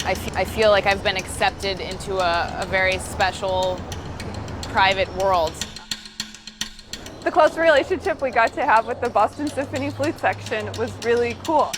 I feel like I've been accepted into a very special, private world. The close relationship we got to have with the Boston Symphony flute section was really cool.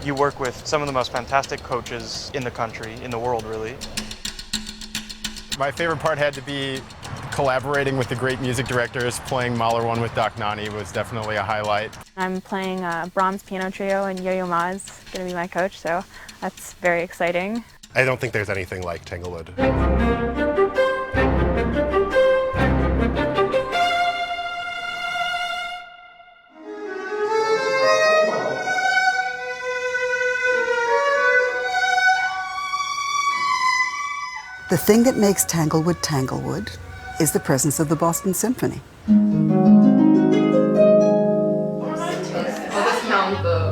You work with some of the most fantastic coaches in the country, in the world really. My favorite part had to be collaborating with the great music directors. Playing Mahler 1 with Doc Nani was definitely a highlight. I'm playing Brahms Piano Trio, and Yo-Yo Ma's going to be my coach, so that's very exciting. I don't think there's anything like Tanglewood. The thing that makes Tanglewood Tanglewood is the presence of the Boston Symphony.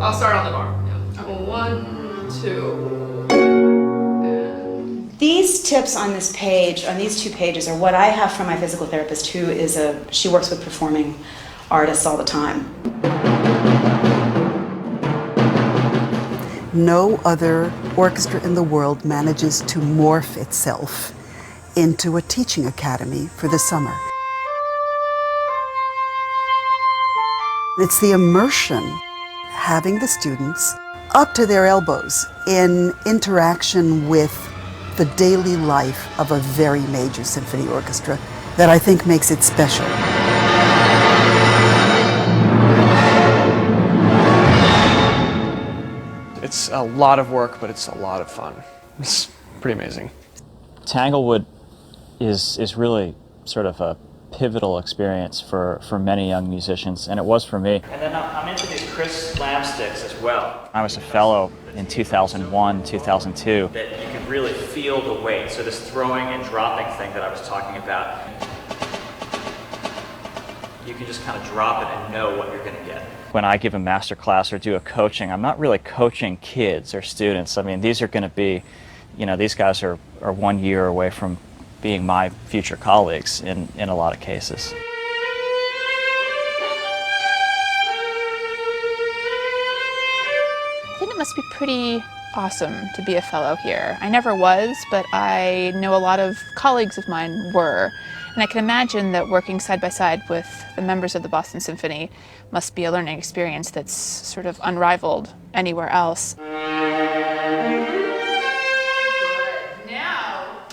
I'll start on the bar. 1, 2. These tips on this page, on these 2 pages, are what I have from my physical therapist, who is she works with performing artists all the time. No other orchestra in the world manages to morph itself into a teaching academy for the summer. It's the immersion, having the students up to their elbows in interaction with the daily life of a very major symphony orchestra, that I think makes it special. It's a lot of work, but it's a lot of fun. It's pretty amazing. Tanglewood is really sort of a pivotal experience for many young musicians, and it was for me. And then I'm into these Chris slapsticks as well. I was a fellow in 2001, 2002. That you can really feel the weight, so this throwing and dropping thing that I was talking about, you can just kind of drop it and know what you're going to get. When I give a master class or do a coaching, I'm not really coaching kids or students. I mean, these are going to be, these guys are 1 year away from being my future colleagues in a lot of cases. I think it must be pretty awesome to be a fellow here. I never was, but I know a lot of colleagues of mine were. And I can imagine that working side by side with the members of the Boston Symphony must be a learning experience that's sort of unrivaled anywhere else. Good. Now,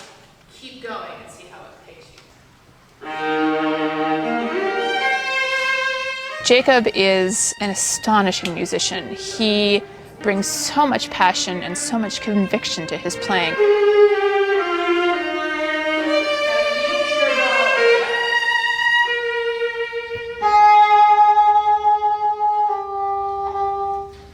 keep going and see how it takes you. Jacob is an astonishing musician. He brings so much passion and so much conviction to his playing.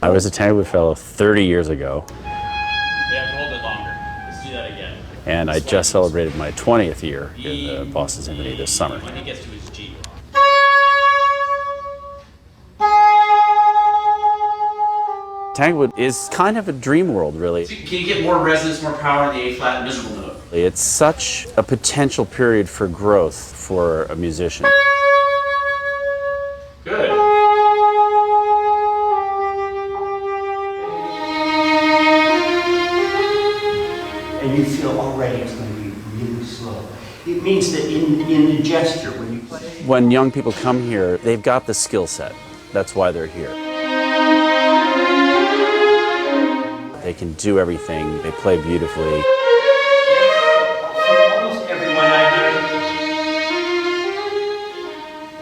I was a Tanglewood Fellow 30 years ago. You have to hold it longer. Let's do that again. And I just celebrated my 20th year in the Boston Symphony this summer. When he gets to his G. Tanglewood is kind of a dream world, really. Can you get more resonance, more power in the A flat and miserable note? It's such a potential period for growth for a musician. Good. And you feel already it's going to be really slow. It means that in the gesture, when you play... When young people come here, they've got the skill set. That's why they're here. They can do everything. They play beautifully. Almost everyone I hear.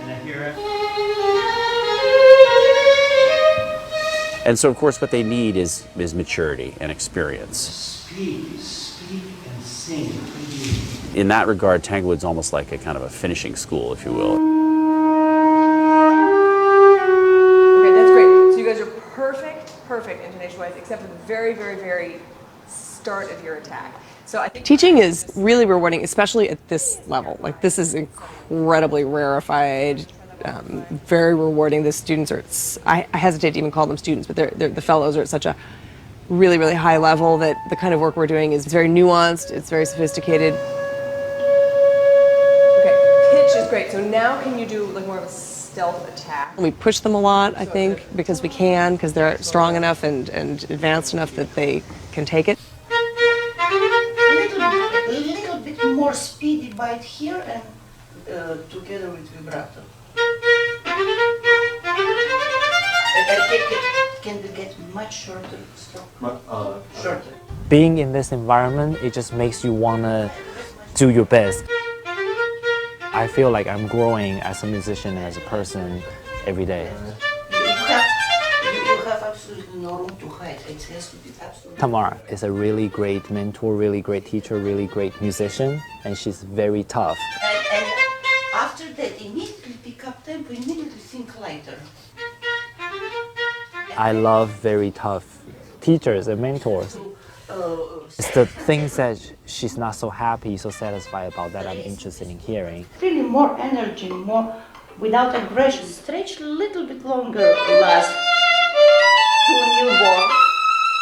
And I hear it. And so, of course, what they need is maturity and experience. Speak and sing. In that regard, Tanglewood's almost like a kind of a finishing school, if you will. Okay, that's great. So you guys are perfect intonation-wise, except for the very, very, very start of your attack. So I think teaching is really rewarding, especially at this level. Like, this is incredibly rarefied, very rewarding. The students are, I hesitate to even call them students, but the fellows are at such a really, really high level that the kind of work we're doing is very nuanced, it's very sophisticated. Okay, pitch is great. So now can you do like more of a stealth attack? We push them a lot, I think, because we can, because they're strong enough and advanced enough that they can take it. A little bit more speedy bite here and together with vibrato. Can we get much shorter stroke? Shorter. Being in this environment, it just makes you wanna do your best. I feel like I'm growing as a musician and as a person every day. You have absolutely no room to hide. It has to be absolutely. Tamara is a really great mentor, really great teacher, really great musician, and she's very tough. And after that, immediately pick up tempo, immediately think lighter. I love very tough teachers and mentors. It's the things that she's not so happy, so satisfied about that I'm interested in hearing. Really more energy, more without aggression. Stretch a little bit longer last to a newborn.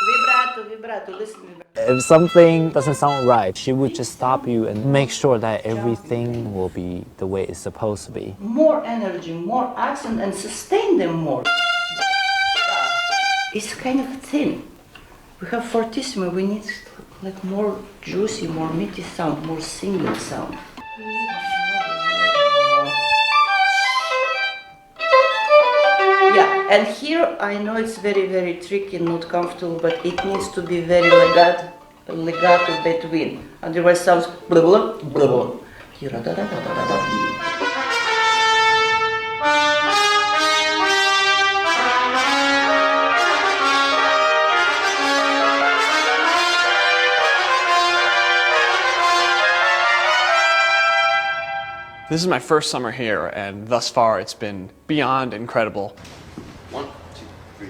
Vibrato, vibrato, listen. If something doesn't sound right, she would just stop you and make sure that everything will be the way it's supposed to be. More energy, more accent, and sustain them more. It's kind of thin. We have fortissimo, we need like more juicy, more meaty sound, more singing sound. Yeah, and here I know it's very, very tricky, not comfortable, but it needs to be very legato between. Otherwise sounds blah blah blah blah. This is my first summer here, and thus far it's been beyond incredible. 1, 2, 3.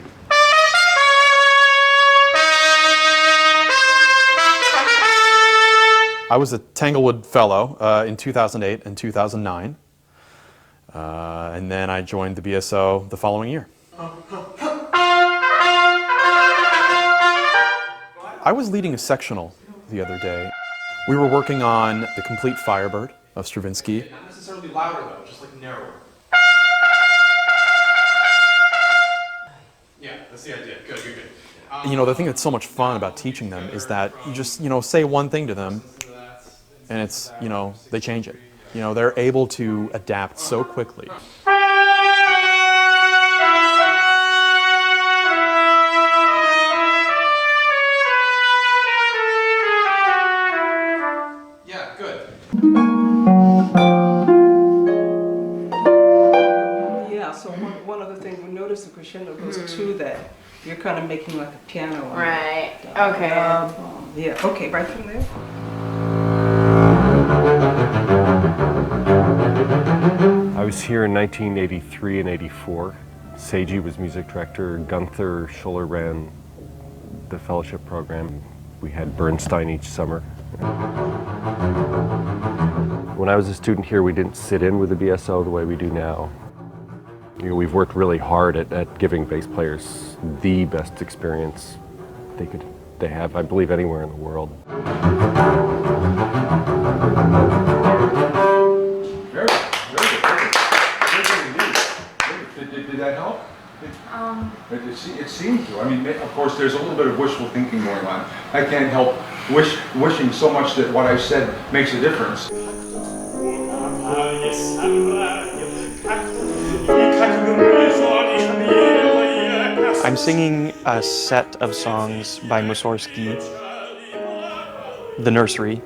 I was a Tanglewood Fellow in 2008 and 2009, and then I joined the BSO the following year. I was leading a sectional the other day. We were working on The Complete Firebird of Stravinsky. Not necessarily louder though, just like narrower. Yeah, that's the idea. Good, you're good. You know, the thing that's so much fun about teaching them is that you just, say one thing to them and it's, they change it. They're able to adapt so quickly. Yeah, good. Yeah, so one other thing, we notice the crescendo goes to that. You're kind of making like a piano. Right. Okay. Yeah, okay, right from there. I was here in 1983 and 84. Seiji was music director. Gunther Schuller ran the fellowship program. We had Bernstein each summer. When I was a student here, we didn't sit in with the BSO the way we do now. We've worked really hard at giving bass players the best experience they have, I believe, anywhere in the world. Very good. Did that help? It seemed to. I mean, of course, there's a little bit of wishful thinking going on. I can't help wishing so much that what I said makes a difference. I'm singing a set of songs by Mussorgsky, The Nursery.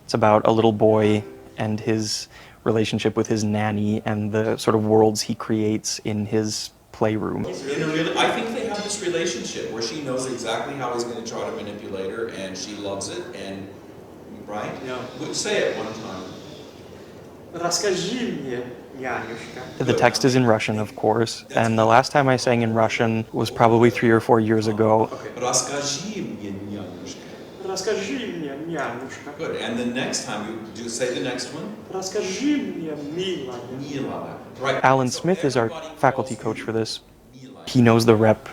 It's about a little boy and his relationship with his nanny and the sort of worlds he creates in his playroom. I think they have this relationship where she knows exactly how he's going to try to manipulate her, and she loves it, and right? Yeah. Say it one time. The text is in Russian, of course, and the last time I sang in Russian was probably 3 or 4 years ago. Good, and the next time you do say the next one. Right. Alan Smith is our faculty coach for this. He knows the rep.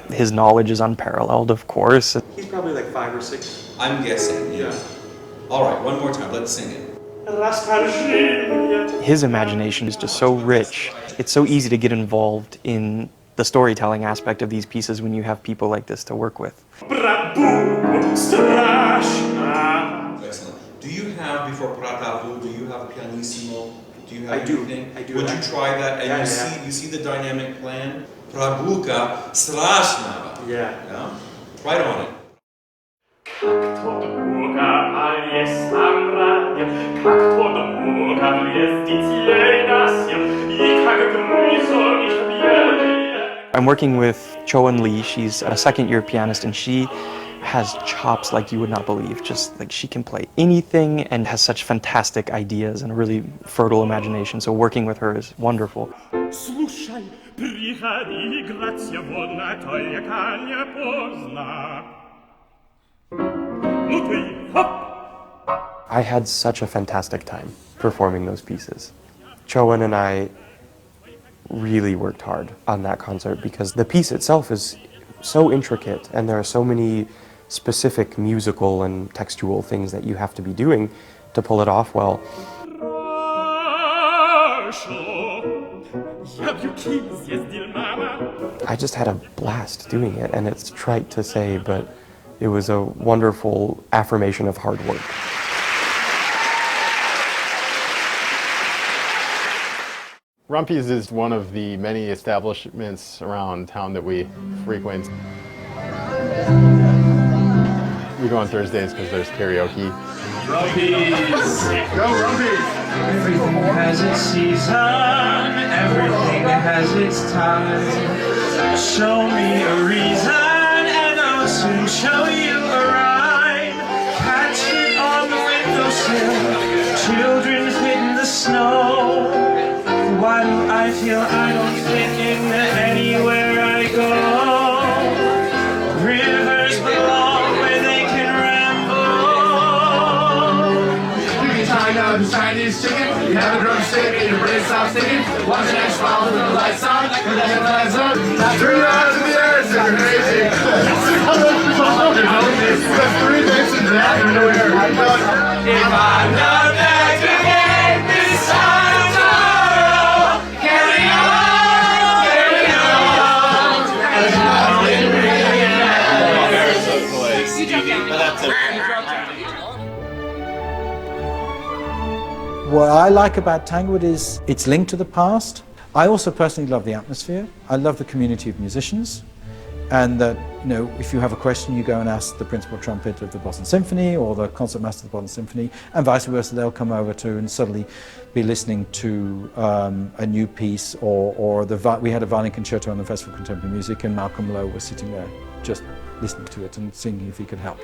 His knowledge is unparalleled, of course. He's probably like 5 or 6. I'm guessing, yeah. All right, one more time, let's sing it. His imagination is just so rich. It's so easy to get involved in the storytelling aspect of these pieces when you have people like this to work with. Excellent. Do you have, before Pratabu, do you have a pianissimo? Do you have I do. anything? I do. Would you try that? And you see the dynamic plan? Prabuka strashnava. Yeah. Right on it. I'm working with Choan Lee. She's a second-year pianist, and she has chops like you would not believe. Just like she can play anything and has such fantastic ideas and a really fertile imagination. So working with her is wonderful. I had such a fantastic time performing those pieces. Choan and I really worked hard on that concert because the piece itself is so intricate and there are so many specific musical and textual things that you have to be doing to pull it off well. I just had a blast doing it, and it's trite to say, but it was a wonderful affirmation of hard work. Rumpy's is one of the many establishments around town that we frequent. We go on Thursdays because there's karaoke. Rumpies! Go Rumpies! Everything has its season, everything has its time. Show me a reason and I'll soon show you a rhyme. Catch it on the windowsill, children hid in the snow. Why do I feel I don't fit in anywhere I go? Rivers belong where they can ramble. You can try out Chinese chicken, you have a drumstick and your brain stops singing. Watch the next follow the lights on, and then the lights on. 3 hours in the air, it's crazy. There's 3 things in that. If I'm not back again this time. What I like about Tanglewood is it's linked to the past. I also personally love the atmosphere. I love the community of musicians, and that, you know, if you have a question, you go and ask the principal trumpet of the Boston Symphony or the concertmaster of the Boston Symphony, and vice versa. They'll come over to and suddenly be listening to a new piece, or we had a violin concerto on the Festival of Contemporary Music, and Malcolm Lowe was sitting there just listening to it and seeing if he could help.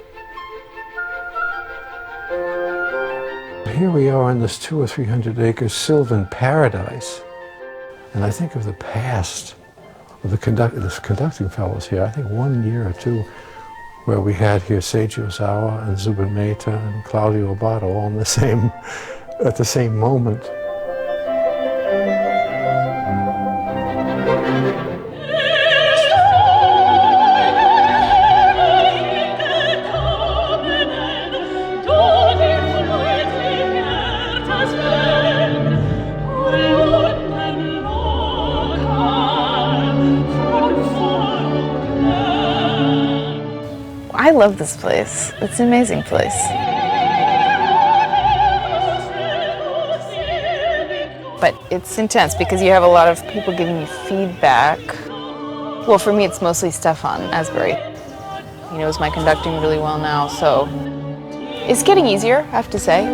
Here we are in this 200 or 300 acre sylvan paradise, and I think of the past of the conducting fellows here. I think 1 year or 2 where we had here Seiji Ozawa and Zubin Mehta and Claudio Abbado all in at the same moment. I love this place. It's an amazing place. But it's intense because you have a lot of people giving you feedback. Well, for me, it's mostly Stefan Asbury. He knows my conducting really well now, so it's getting easier, I have to say.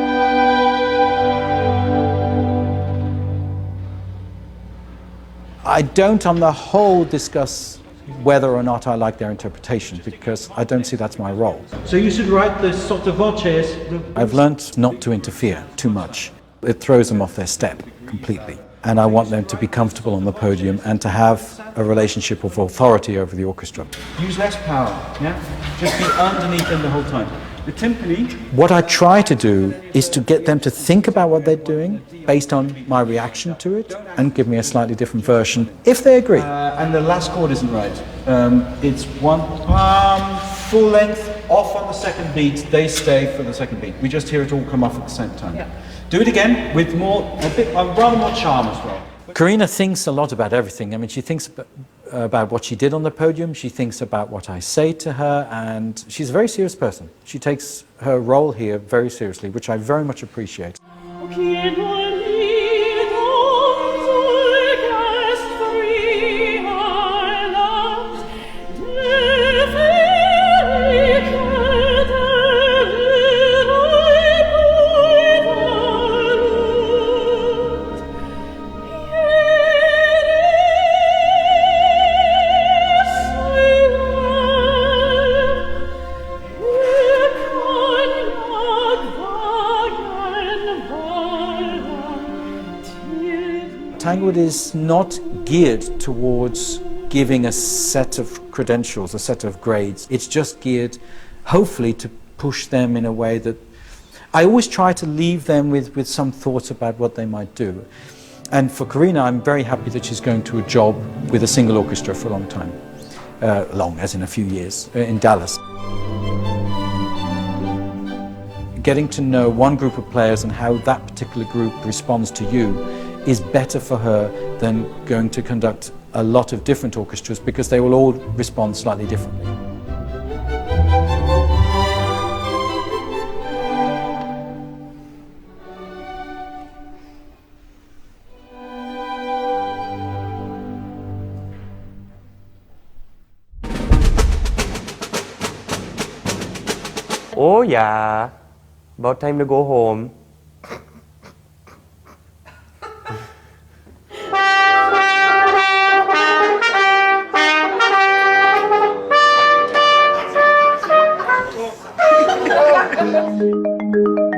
I don't, on the whole, discuss whether or not I like their interpretation, because I don't see that's my role. So you should write the sotto voces. I've learnt not to interfere too much. It throws them off their step completely. And I want them to be comfortable on the podium and to have a relationship of authority over the orchestra. Use less power, yeah? Just be underneath them the whole time. The timpani. What I try to do is to get them to think about what they're doing based on my reaction to it and give me a slightly different version, if they agree. And the last chord isn't right. It's one palm, full length, off on the second beat, they stay for the second beat. We just hear it all come off at the same time. Yeah. Do it again with rather more charm as well. Karina thinks a lot about everything. I mean, she thinks about what she did on the podium. She thinks about what I say to her, and she's a very serious person. She takes her role here very seriously, which I very much appreciate. Tanglewood is not geared towards giving a set of credentials, a set of grades. It's just geared, hopefully, to push them in a way that I always try to leave them with some thoughts about what they might do. And for Karina, I'm very happy that she's going to a job with a single orchestra for a long time. Long, as in a few years, in Dallas. Getting to know one group of players and how that particular group responds to you is better for her than going to conduct a lot of different orchestras, because they will all respond slightly differently. Oh yeah, about time to go home. Thank you.